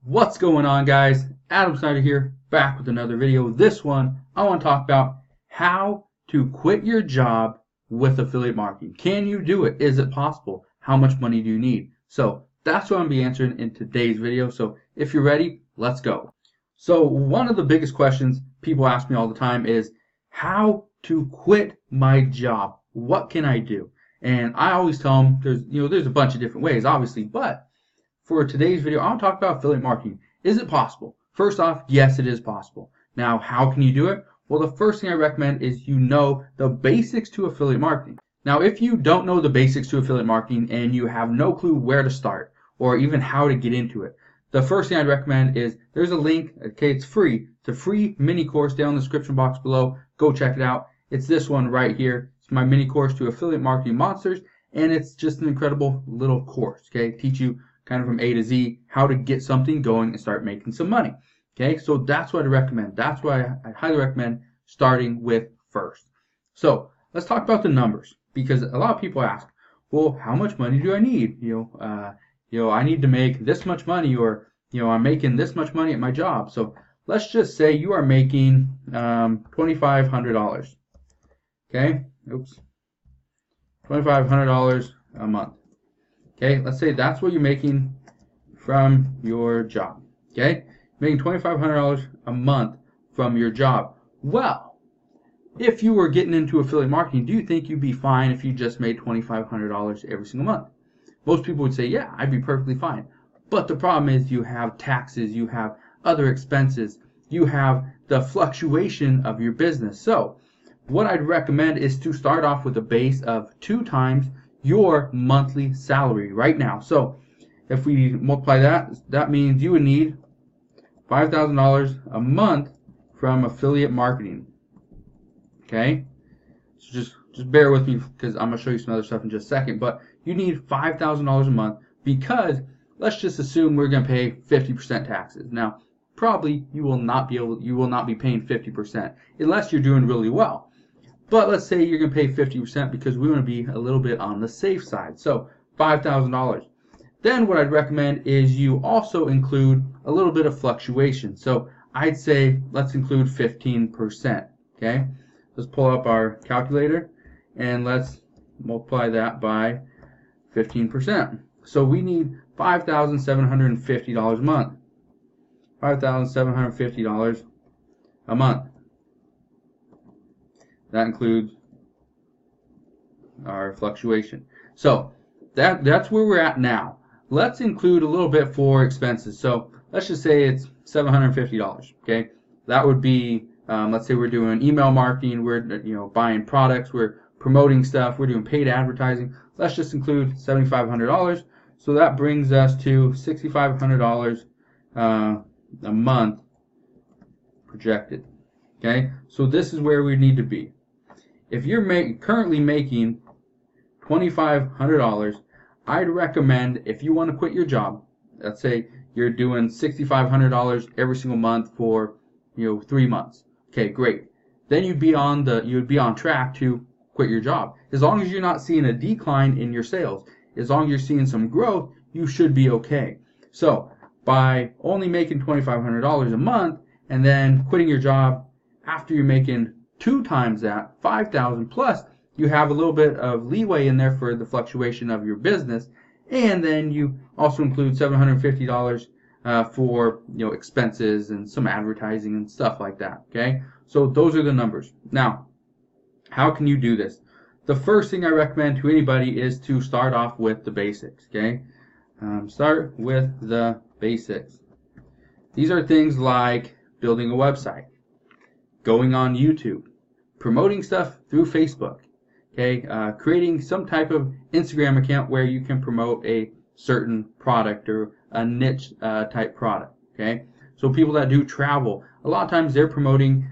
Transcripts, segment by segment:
What's going on, guys? Adam Snyder here, back with another video. This one, I want to talk about how to quit your job with affiliate marketing. Can you do it? Is it possible? How much money do you need? So that's what I'm going to be answering in today's video. So if you're ready, let's go. So one of the biggest questions people ask me all the time is how to quit my job. What can I do? And I always tell them there's a bunch of different ways, obviously, but for today's video, I want to talk about affiliate marketing. Is it possible? First off, yes, it is possible. Now, how can you do it? Well, the first thing I recommend is you know the basics to affiliate marketing. Now, if you don't know the basics to affiliate marketing and you have no clue where to start or even how to get into it, the first thing I'd recommend is there's a link. Okay, it's free. It's a free mini course down in the description box below. Go check it out. It's this one right here. It's my mini course to affiliate marketing monsters, and it's just an incredible little course. Okay, teach you kind of from A to Z, how to get something going and start making some money. Okay, so that's what I recommend. That's why I highly recommend starting with first. So let's talk about the numbers, because a lot of people ask, well, how much money do I need? I need to make this much money, or I'm making this much money at my job. So let's just say you are making $2,500. Okay, $2,500 a month. Okay, let's say that's what you're making from your job. Okay, making $2,500 a month from your job. Well, if you were getting into affiliate marketing, do you think you'd be fine if you just made $2,500 every single month? Most people would say, yeah, I'd be perfectly fine. But the problem is you have taxes, you have other expenses, you have the fluctuation of your business. So what I'd recommend is to start off with a base of 2 times your monthly salary right now. So if we multiply that means you would need $5,000 a month from affiliate marketing. Okay, so just bear with me, because I'm gonna show you some other stuff in just a second. But you need $5,000 a month, because let's just assume we're gonna pay 50% taxes. Now, probably you will not be paying 50% unless you're doing really well. But let's say you're going to pay 50% because we want to be a little bit on the safe side. So $5,000. Then what I'd recommend is you also include a little bit of fluctuation. So I'd say let's include 15%. Okay, let's pull up our calculator and let's multiply that by 15%. So we need $5,750 a month. $5,750 a month. That includes our fluctuation. So that's where we're at now. Let's include a little bit for expenses. So let's just say it's $750. Okay, that would be let's say we're doing email marketing, we're buying products, we're promoting stuff, we're doing paid advertising. Let's just include $7,500. So that brings us to $6,500 a month projected. Okay, so this is where we need to be. If you're currently making $2,500, I'd recommend, if you want to quit your job, let's say you're doing $6,500 every single month for 3 months. Okay, great. Then you'd be on track to quit your job. As long as you're not seeing a decline in your sales, as long as you're seeing some growth, you should be okay. So by only making $2,500 a month and then quitting your job after you're making 2 times that, $5,000 plus, you have a little bit of leeway in there for the fluctuation of your business, and then you also include $750 for expenses and some advertising and stuff like that. Okay, so those are the numbers. Now, how can you do this? The first thing I recommend to anybody is to start off with the basics. Okay, start with the basics. These are things like building a website, going on YouTube, promoting stuff through Facebook, okay, creating some type of Instagram account where you can promote a certain product or a niche type product. Okay, so people that do travel, a lot of times they're doing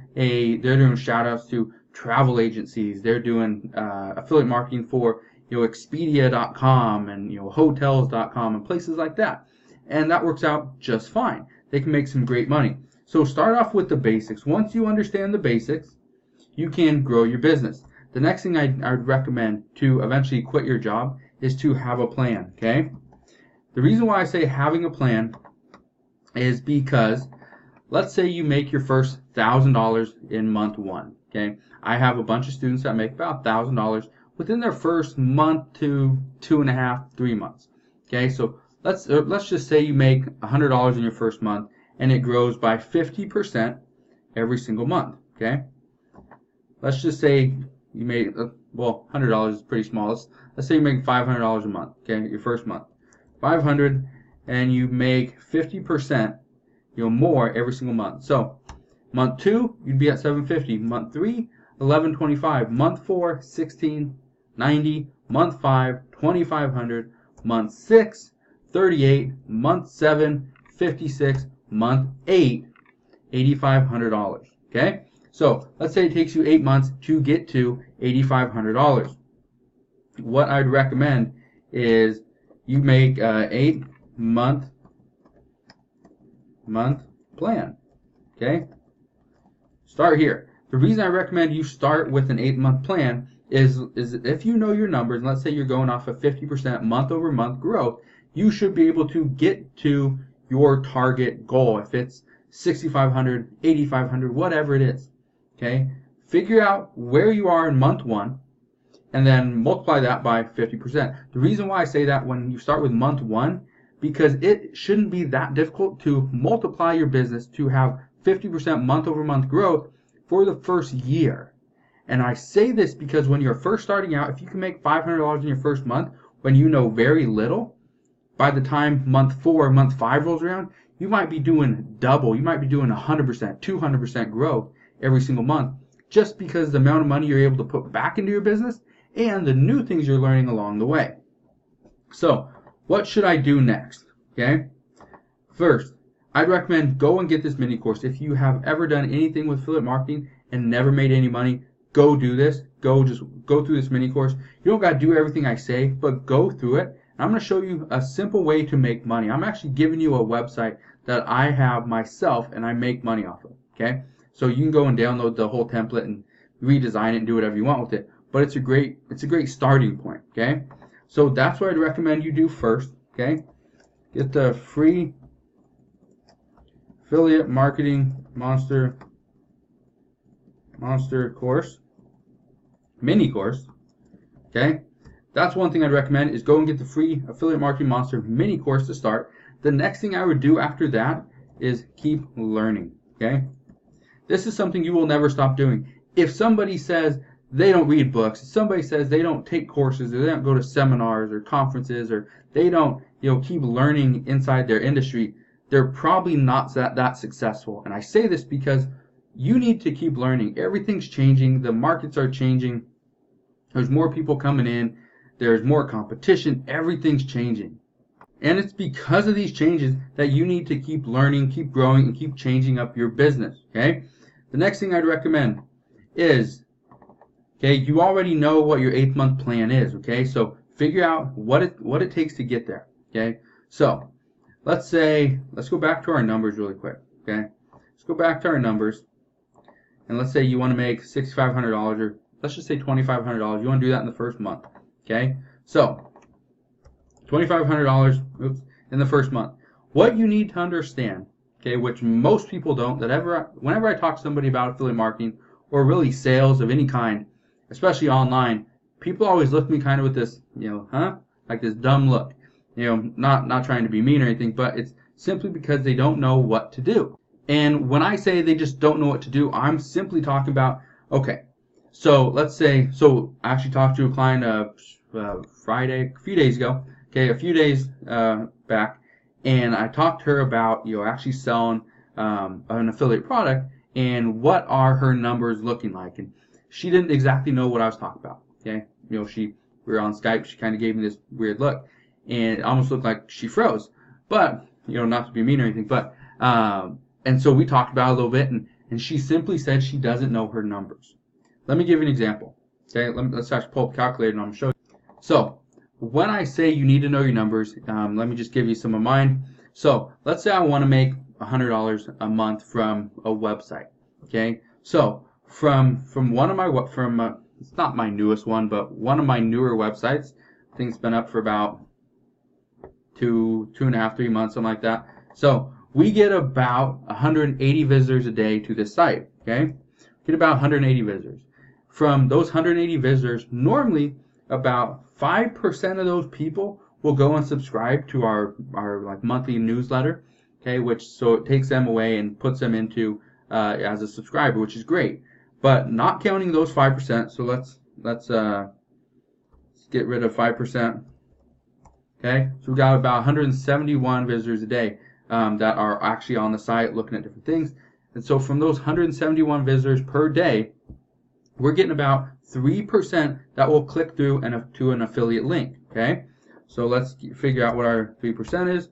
shout outs to travel agencies. They're doing affiliate marketing for Expedia.com and hotels.com and places like that, and that works out just fine. They can make some great money. So start off with the basics. Once you understand the basics, you can grow your business. The next thing I'd recommend to eventually quit your job is to have a plan. Okay, The reason why I say having a plan is because let's say you make your first $1,000 in month one. Okay, I have a bunch of students that make about $1,000 within their first month to 2.5, 3 months. Okay, so let's just say you make $100 in your first month and it grows by 50% every single month. Okay, let's just say you made well, $100 is pretty small. Let's say you make $500 a month. Okay, your first month, 500, and you make 50%, more every single month. So month 2, you'd be at 750. Month 3, 1125. Month 4, 1690. Month 5, 2500. Month 6, 38. Month 7, 56. Month 8, $8,500. Okay? So let's say it takes you 8 months to get to $8,500. What I'd recommend is you make an 8-month plan. Okay? Start here. The reason I recommend you start with an 8-month plan is if you know your numbers, and let's say you're going off of 50% month over month growth, you should be able to get to your target goal. If it's 6,500, 8,500, whatever it is. Okay? Figure out where you are in month 1 and then multiply that by 50%. The reason why I say that when you start with month 1, because it shouldn't be that difficult to multiply your business to have 50% month over month growth for the first year. And I say this because when you're first starting out, if you can make $500 in your first month when you know very little, by the time month 4, month 5 rolls around, you might be doing double. You might be doing 100%, 200% growth every single month, just because of the amount of money you're able to put back into your business and the new things you're learning along the way. So what should I do next? Okay. First, I'd recommend go and get this mini course. If you have ever done anything with affiliate marketing and never made any money, go do this. Just go through this mini course. You don't got to do everything I say, but go through it. I'm going to show you a simple way to make money. I'm actually giving you a website that I have myself and I make money off of. Okay. So you can go and download the whole template and redesign it and do whatever you want with it. But it's a great starting point. Okay. So that's what I'd recommend you do first. Okay. Get the free affiliate marketing monster course, mini course. Okay. That's one thing I'd recommend is go and get the free affiliate marketing monster mini course to start. The next thing I would do after that is keep learning. Okay. This is something you will never stop doing. If somebody says they don't read books, if somebody says they don't take courses, or they don't go to seminars or conferences, or they don't, keep learning inside their industry, they're probably not that successful. And I say this because you need to keep learning. Everything's changing. The markets are changing. There's more people coming in. There's more competition. Everything's changing. And it's because of these changes that you need to keep learning, keep growing, and keep changing up your business. Okay? The next thing I'd recommend is, okay, you already know what your 8-month plan is. Okay? So figure out what it takes to get there. Okay? So let's go back to our numbers really quick. Okay? Let's go back to our numbers. And let's say you want to make $6,500, or let's just say $2,500. You want to do that in the first month. Okay? So $2,500 in the first month. What you need to understand, okay, which most people don't, whenever I talk to somebody about affiliate marketing or really sales of any kind, especially online, people always look at me kind of with this, like this dumb look. Not trying to be mean or anything, but it's simply because they don't know what to do. And when I say they just don't know what to do, I'm simply talking about, okay, so let's say, I actually talked to a client Friday, a few days ago, okay, a few days back, and I talked to her about, actually selling an affiliate product and what are her numbers looking like. And she didn't exactly know what I was talking about, okay? We were on Skype, she kind of gave me this weird look, and it almost looked like she froze. But, not to be mean or anything, but, and so we talked about it a little bit, and she simply said she doesn't know her numbers. Let me give you an example. Okay, let's actually pull up a calculator and I'm going to show you. So, when I say you need to know your numbers, let me just give you some of mine. So, let's say I want to make $100 a month from a website. Okay, so from one of my it's not my newest one, but one of my newer websites. I think it's been up for about 2.5, 3 months, something like that. So we get about 180 visitors a day to this site, okay? Get about 180 visitors. From those 180 visitors, normally about 5% of those people will go and subscribe to our like monthly newsletter, okay? Which so it takes them away and puts them into as a subscriber, which is great. But not counting those 5%, so let's get rid of 5%. Okay, so we got about 171 visitors a day that are actually on the site looking at different things. And so from those 171 visitors per day, we're getting about 3% that will click through to an affiliate link. Okay, so let's figure out what our 3% is.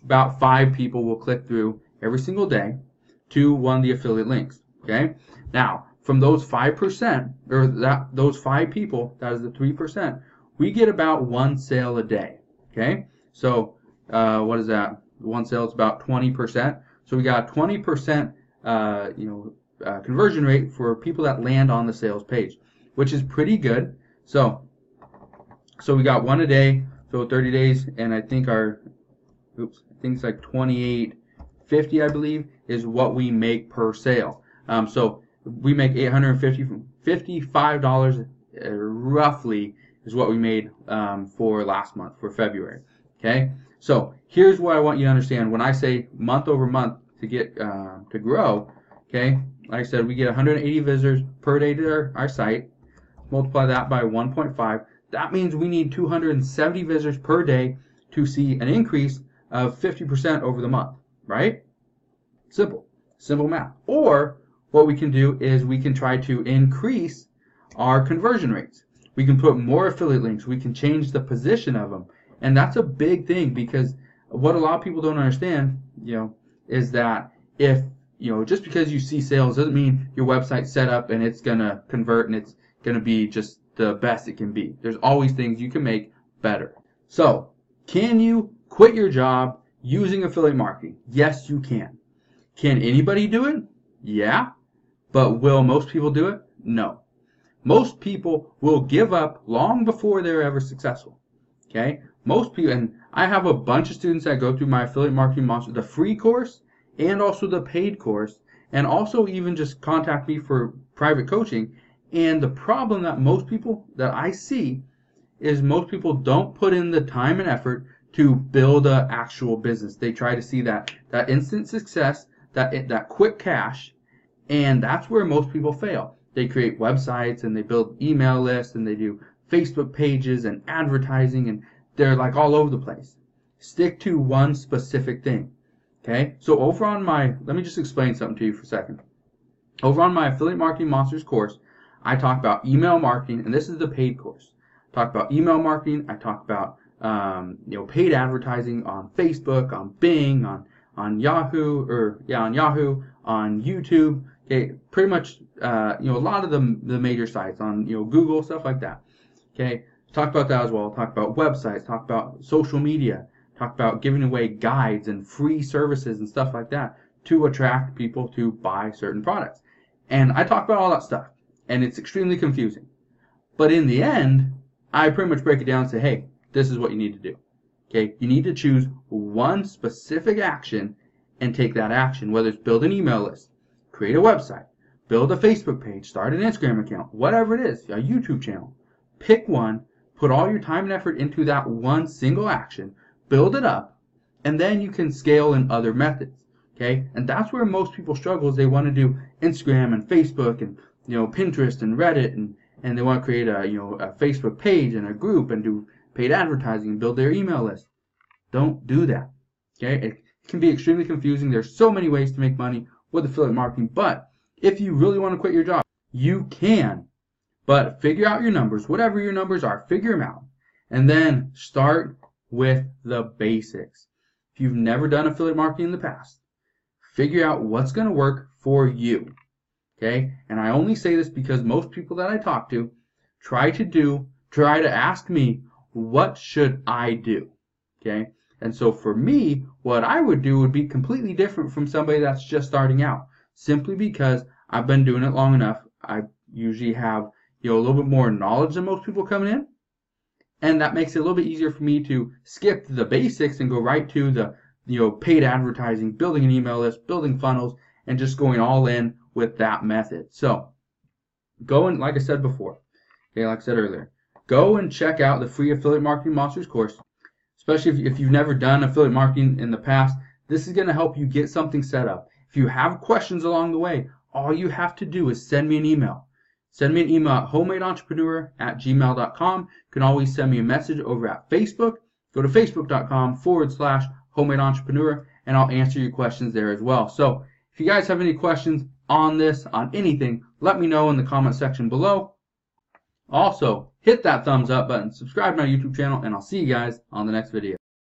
About 5 people will click through every single day to one of the affiliate links. Okay, now from those 5%, or those 5 people, that is the 3%, we get about 1 sale a day. Okay, so what is that? One sale is about 20%. So we got a 20% conversion rate for people that land on the sales page, which is pretty good. So we got 1 a day, so 30 days, and I think I think it's like $28.50, I believe, is what we make per sale. So we make $855 roughly is what we made for last month, for February. Okay, so here's what I want you to understand. When I say month over month to get to grow, okay, like I said, we get 180 visitors per day to our site. Multiply that by 1.5. That means we need 270 visitors per day to see an increase of 50% over the month, right? Simple math. Or what we can do is we can try to increase our conversion rates. We can put more affiliate links. We can change the position of them. And that's a big thing, because what a lot of people don't understand, is that if, just because you see sales doesn't mean your website's set up and it's going to convert and it's going to be just the best it can be. There's always things you can make better. So, can you quit your job using affiliate marketing? Yes, you can. Can anybody do it? Yeah. But will most people do it? No. Most people will give up long before they're ever successful. Okay? Most people, and I have a bunch of students that go through my Affiliate Marketing Monster, the free course and also the paid course, and also even just contact me for private coaching. And the problem that most people that I see is most people don't put in the time and effort to build an actual business. They try to see that instant success, that quick cash, and that's where most people fail. They create websites and they build email lists and they do Facebook pages and advertising, and they're like all over the place. Stick to one specific thing. Okay? So over on let me just explain something to you for a second. Over on my Affiliate Marketing Monsters course, I talk about email marketing, and this is the paid course. I talk about email marketing. I talk about paid advertising on Facebook, on Bing, on Yahoo, on YouTube. Okay, pretty much a lot of the major sites on Google, stuff like that. Okay, talk about that as well. Talk about websites. Talk about social media. Talk about giving away guides and free services and stuff like that to attract people to buy certain products. And I talk about all that stuff, and it's extremely confusing. But in the end, I pretty much break it down and say, hey, this is what you need to do. Okay, you need to choose one specific action and take that action, whether it's build an email list, create a website, build a Facebook page, start an Instagram account, whatever it is, a YouTube channel. Pick one, put all your time and effort into that one single action, build it up, and then you can scale in other methods. Okay? And that's where most people struggle, is they want to do Instagram and Facebook and Pinterest and Reddit, and they want to create a Facebook page and a group and do paid advertising and build their email list. Don't do that. Okay? It can be extremely confusing. There's so many ways to make money with affiliate marketing, but if you really want to quit your job, you can. But figure out your numbers, whatever your numbers are, figure them out, and then start with the basics. If you've never done affiliate marketing in the past, figure out what's going to work for you. Okay? And I only say this because most people that I talk to try to ask me, what should I do? Okay? And so for me, what I would do would be completely different from somebody that's just starting out, simply because I've been doing it long enough. I usually have a little bit more knowledge than most people coming in, and that makes it a little bit easier for me to skip the basics and go right to paid advertising, building an email list, building funnels, and just going all in with that method. So go and, like I said before, okay, like I said earlier, go and check out the free Affiliate Marketing Monsters course. Especially if you've never done affiliate marketing in the past, this is going to help you get something set up. If you have questions along the way, all you have to do is send me an email. Send me an email at homemadeentrepreneur@gmail.com. You can always send me a message over at Facebook. Go to facebook.com/homemadeentrepreneur, and I'll answer your questions there as well. So if you guys have any questions on this, on anything, let me know in the comment section below. Also, hit that thumbs up button, subscribe to my YouTube channel, and I'll see you guys on the next video.